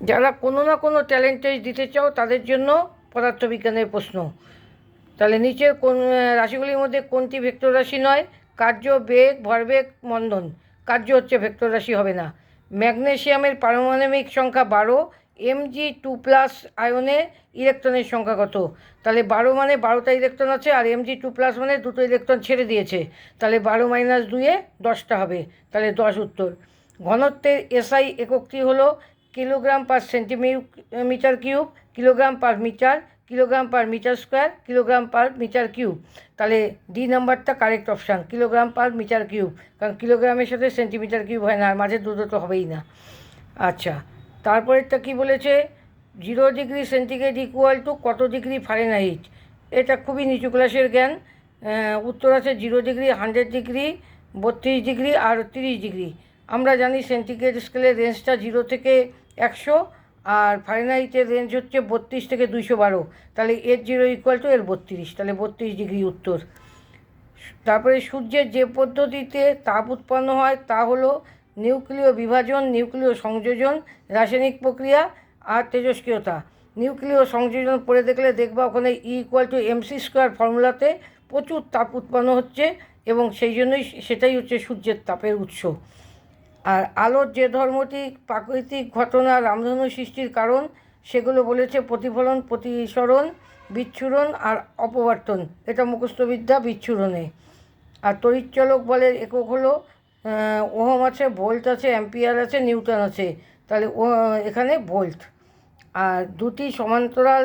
যারা কোনো না কোনো ট্যালেন্ট টেস্ট দিতে চাও তাদের জন্য পদার্থবিজ্ঞানের প্রশ্ন। তাহলে নিচের কোন রাশিগুলির মধ্যে কোনটি ভেক্টর রাশি নয়? কার্য, বেগ, ভরবেগ, মন্দন। কার্য হচ্ছে ভেক্টর রাশি, হবে না। ম্যাগনেসিয়ামের পারমাণবিক সংখ্যা 12, Mg2+ আয়নে ইলেকট্রনের সংখ্যা কত? তাহলে 12 মানে 12টা ইলেকট্রন আছে, আর Mg2+ মানে 2টো ইলেকট্রন ছেড়ে দিয়েছে, তাহলে 12 - 2 10টা হবে, তাহলে 10 উত্তর। ঘনত্বের এসআই এককটি হলো kilogram per centimetre cube, kilogram per metre, kilogram per metre square, kilogram per metre cube. তাহলে ডি নাম্বারটা correct option, kilogram per metre cube, কারণ কিলোগ্রামের সাথে সেন্টিমিটার কিউব হয় না, আর মাঝে দুটো তো হবেই না। আচ্ছা, তারপরেরটা কি বলেছে? 0°C = কত ডিগ্রি ফারেনহাইট? এটা খুবই নিচু ক্লাসের জ্ঞান। উত্তর আছে 0°, 100°, 32° আর 30°। আমরা জানি সেন্টিগ্রেড স্কেলের রেঞ্জটা 0 থেকে 100, আর ফারেনহাইটের রেঞ্জ হচ্ছে 32 থেকে 212। তাহলে এর 0 = এর 32, তাহলে 32° উত্তর। তারপরে সূর্যের যে পদ্ধতিতে তাপ উৎপন্ন হয় তা হলো নিউক্লিয় বিভাজন, নিউক্লিয় সংযোজন, রাসায়নিক প্রক্রিয়া আর তেজস্ক্রিয়তা। নিউক্লিয় সংযোজন পড়ে দেখলে দেখবা ওখানে E = mc² ফর্মুলাতে প্রচুর তাপ উৎপন্ন হচ্ছে, এবং সেই জন্যই সেটাই হচ্ছে সূর্যের তাপের উৎস। আর আলোর যে ধর্মটি প্রাকৃতিক ঘটনা রামধনু সৃষ্টির কারণ, সেগুলো বলেছে প্রতিফলন, প্রতিসরণ, বিচ্ছুরণ আর অপবর্তন। এটা মুখস্থবিদ্যা বিচ্ছুরণে। আর তড়িৎচলক বলের একক হলো ওহম আছে, ভোল্ট আছে, অ্যাম্পিয়ার আছে, নিউটন আছে, তাহলে এখানে ভোল্ট। আর দুটি সমান্তরাল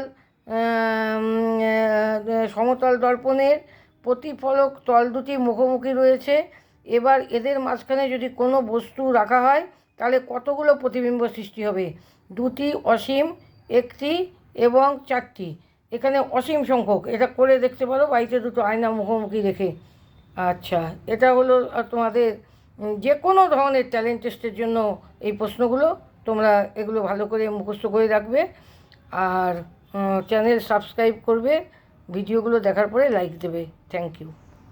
সমতল দর্পণের প্রতিফলক তল দুটি মুখোমুখি রয়েছে। এবার এদের মাঝখানে যদি কোনো বস্তু রাখা হয় তাহলে কতগুলো প্রতিবিম্ব সৃষ্টি হবে? 2টি, অসীম, 1টি এবং 4টি। এখানে অসীম সংখ্যক। এটা করে দেখতে পারো বাড়িতে দুটো আয়না মুখোমুখি রেখে। আচ্ছা, এটা হলো তোমাদের যে কোনো ধরনের ট্যালেন্ট টেস্টের জন্য এই প্রশ্নগুলো। তোমরা এগুলো ভালো করে মুখস্থ করে রাখবে, আর চ্যানেল সাবস্ক্রাইব করবে, ভিডিওগুলো দেখার পরে লাইক দেবে। Thank you.